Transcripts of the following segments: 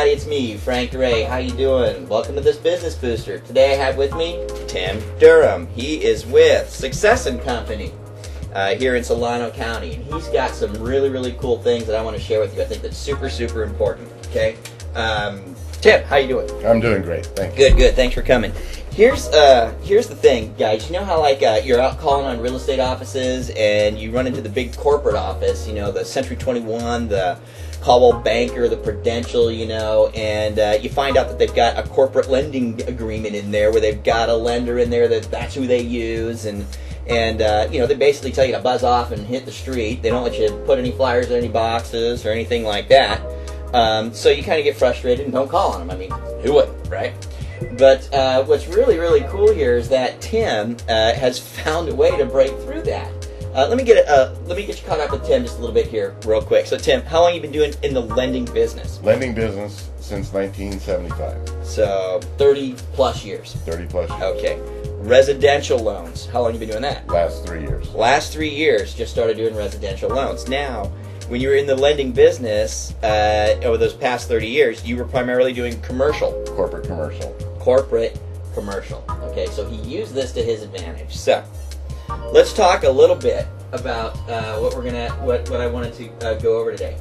everybody, it's me, Frank Ray. How you doing? Welcome to this Business Booster. Today I have with me Tim Durham. He is with Success & Company here in Solano County, and he's got some really cool things that I want to share with you. I think that's super important. Okay, Tim, how you doing? I'm doing great, thank you. Good. Thanks for coming. Here's the thing, guys. You know how you're out calling on real estate offices and you run into the big corporate office, the Century 21, the Caldwell Banker, the Prudential, and you find out that they've got a corporate lending agreement in there where they've got a lender in there that's who they use, and they basically tell you to buzz off and hit the street. They don't let you put any flyers in any boxes or anything like that. So you kind of get frustrated and don't call on them. I mean, who wouldn't, right? But what's really cool here is that Tim has found a way to break through that. Let me get you caught up with Tim just a little bit here, real quick. So, Tim, how long have you been doing in the lending business? Lending business since 1975. So, 30 plus years. 30 plus years. Okay. Residential loans. How long have you been doing that? Last 3 years. Last 3 years, just started doing residential loans. Now, when you were in the lending business over those past 30 years, you were primarily doing commercial. Corporate commercial. Corporate commercial. Okay, so he used this to his advantage. So, let's talk a little bit about what I wanted to go over today.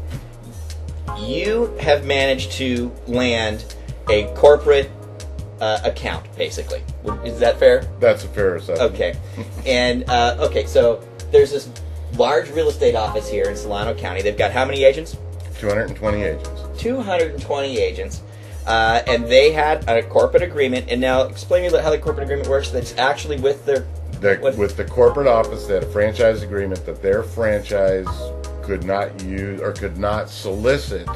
You have managed to land a corporate account, basically. Is that fair? That's a fair assessment. Okay. And so there's this large real estate office here in Solano County. They've got how many agents? 220 agents. 220 agents. And they had a corporate agreement. And now explain to me how the corporate agreement works. That's actually with their... With the corporate office, they had a franchise agreement that their franchise could not use or could not solicit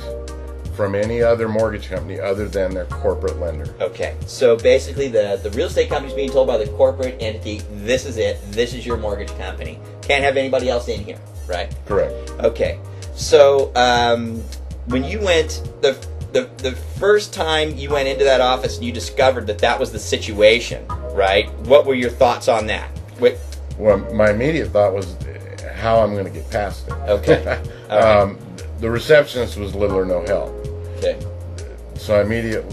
from any other mortgage company other than their corporate lender. Okay, so basically the real estate company's being told by the corporate entity, this is it, this is your mortgage company. Can't have anybody else in here, right? Correct. Okay, so when you went, the first time you went into that office and you discovered that was the situation, right? What were your thoughts on that? Well, my immediate thought was how I'm going to get past it. Okay. Right. The receptionist was little or no help. Okay. So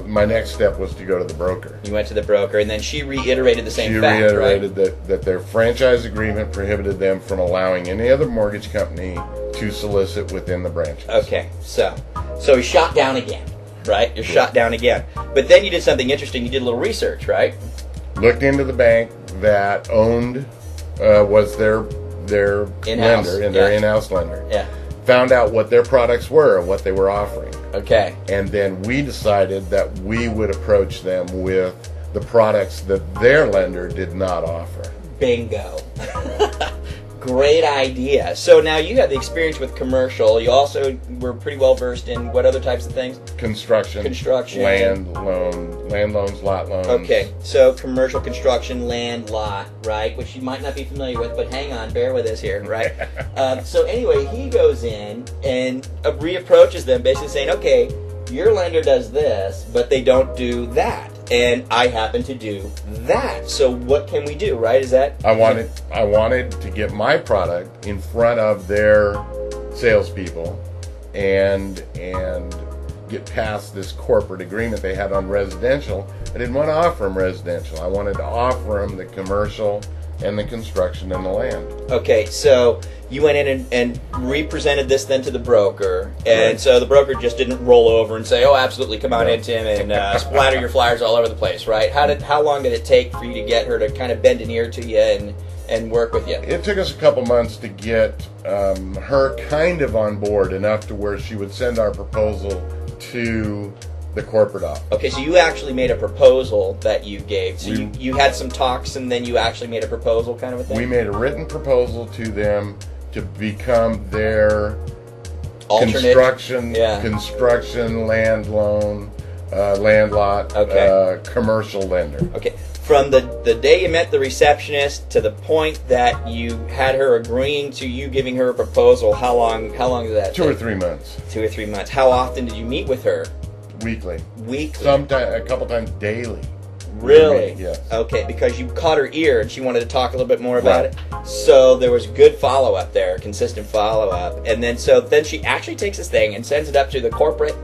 my next step was to go to the broker. You went to the broker, and then she reiterated the same fact, She reiterated that their franchise agreement prohibited them from allowing any other mortgage company to solicit within the branches. Okay, so he shot down again, right? You're shot down again. But then you did something interesting. You did a little research, right? Looked into the bank that owned, was their in-house lender, and their in-house lender. Yeah. Found out what their products were, what they were offering. Okay. And then we decided that we would approach them with the products that their lender did not offer. Bingo. Great idea. So now you have the experience with commercial. You also were pretty well versed in what other types of things? Construction. Land loans, lot loans. Okay, so commercial construction, land, lot, right? Which you might not be familiar with, but hang on, bear with us here, right? So anyway, he goes in and reapproaches them, basically saying, okay, your lender does this, but they don't do that. And I happen to do that. So what can we do, right? Is that... I wanted to get my product in front of their salespeople and get past this corporate agreement they had on residential. I didn't want to offer them residential. I wanted to offer them the commercial and the construction and the land. Okay, so you went in and represented this then to the broker, and right. So the broker just didn't roll over and say, "Oh, absolutely, come on in, Tim, and splatter your flyers all over the place," right? How long did it take for you to get her to kind of bend an ear to you and work with you? It took us a couple months to get her kind of on board enough to where she would send our proposal to the corporate office. Okay, so you actually made a proposal that you gave. So you had some talks, and then you actually made a proposal kind of a thing? We made a written proposal to them to become their alternate construction, land loan, land lot, commercial lender. Okay. From the day you met the receptionist to the point that you had her agreeing to you giving her a proposal, how long did that take? 2 or 3 months. 2 or 3 months. How often did you meet with her? Weekly. Weekly? A couple times daily. Really? Yes. Okay, because you caught her ear and she wanted to talk a little bit more about it. So there was good follow-up there, consistent follow-up. And then she actually takes this thing and sends it up to the corporate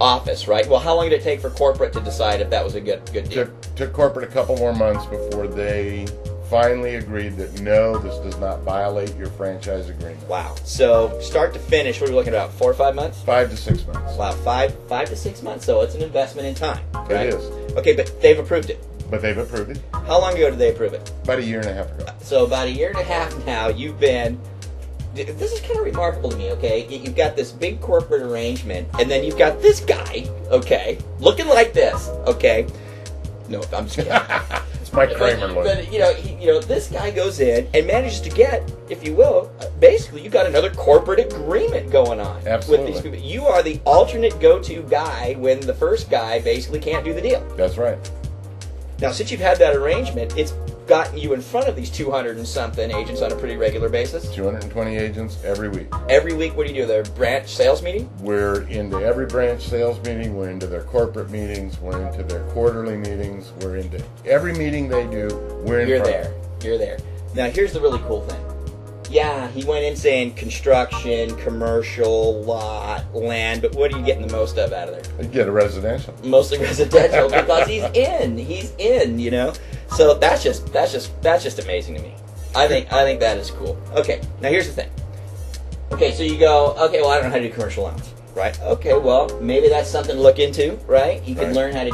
office, right? Well, how long did it take for corporate to decide if that was a good deal? Took corporate a couple more months before they finally agreed that no, this does not violate your franchise agreement. Wow. So start to finish, what are we looking at, about 4 or 5 months? 5 to 6 months. Wow, five to 6 months. So it's an investment in time, right? It is. Okay, but they've approved it. But they've approved it. How long ago did they approve it? About a year and a half ago. So about a year and a half now, you've been... This is kind of remarkable to me, okay? You've got this big corporate arrangement, and then you've got this guy, okay, looking like this, okay? No, I'm just kidding. It's my Kramer look. But this guy goes in and manages to get, if you will, basically you got another corporate agreement going on. Absolutely. With these people. You are the alternate go-to guy when the first guy basically can't do the deal. That's right. Now, since you've had that arrangement, it's gotten you in front of these 200 and something agents on a pretty regular basis. 220 agents every week. Every week, what do you do? Their branch sales meeting? We're into every branch sales meeting. We're into their corporate meetings. We're into their quarterly meetings. We're into every meeting they do. We're in You're front there. You're there. Now, here's the really cool thing. Yeah, he went in saying construction, commercial, lot, land, but what are you getting the most of out of there? You get a residential. Mostly residential because he's in, you know. So that's just amazing to me. I think that is cool. Okay, now here's the thing. Okay, so you go, okay, well I don't know how to do commercial loans, right? Okay, well maybe that's something to look into, right? You can learn how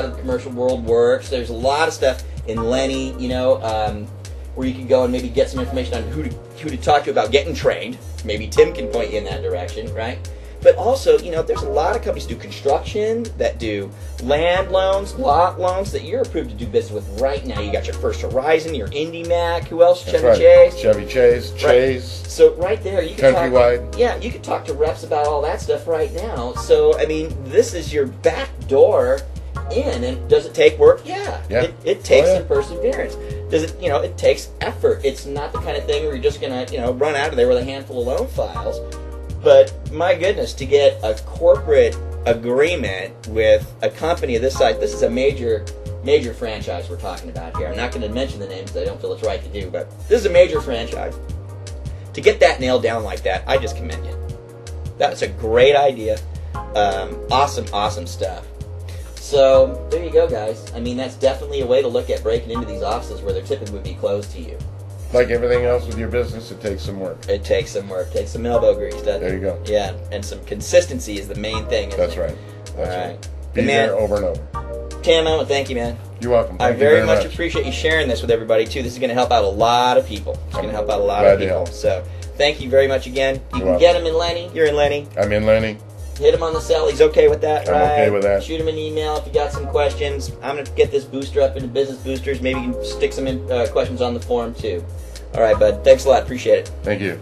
the commercial world works. There's a lot of stuff in Lenny, you know, where you can go and maybe get some information on who to talk to about getting trained. Maybe Tim can point you in that direction, right? But also, you know, there's a lot of companies that do construction, that do land loans, lot loans, that you're approved to do business with right now. You got your First Horizon, your IndyMac, who else? That's Chevy right. Chase. Chevy Chase, Chase. So right there, you can Countrywide. you could talk to reps about all that stuff right now. So, I mean, this is your back door in. And does it take work? Yeah. It takes some perseverance. Does it, it takes effort. It's not the kind of thing where you're just going to, run out of there with a handful of loan files. But my goodness, to get a corporate agreement with a company of this size, this is a major franchise we're talking about here. I'm not going to mention the names because I don't feel it's right to do, but this is a major franchise. To get that nailed down like that, I just commend you. That's a great idea. Awesome stuff. So there you go, guys. I mean, that's definitely a way to look at breaking into these offices where they're typically would be closed to you. Like everything else with your business, it takes some work. It takes some work. It takes some elbow grease, doesn't it? There you go. Yeah, and some consistency is the main thing. That's right. All right. Be there over and over. Tim, I want to thank you, man. You're welcome. I very much appreciate you sharing this with everybody, too. This is going to help out a lot of people. It's going to help out a lot of people. So thank you very much again. You can get him in Lenny. You're in Lenny. I'm in Lenny. Hit him on the cell. He's okay with that, right? I'm okay with that. Shoot him an email if you got some questions. I'm going to get this booster up into Business Boosters. Maybe you can stick some questions on the forum, too. All right, bud. Thanks a lot. Appreciate it. Thank you.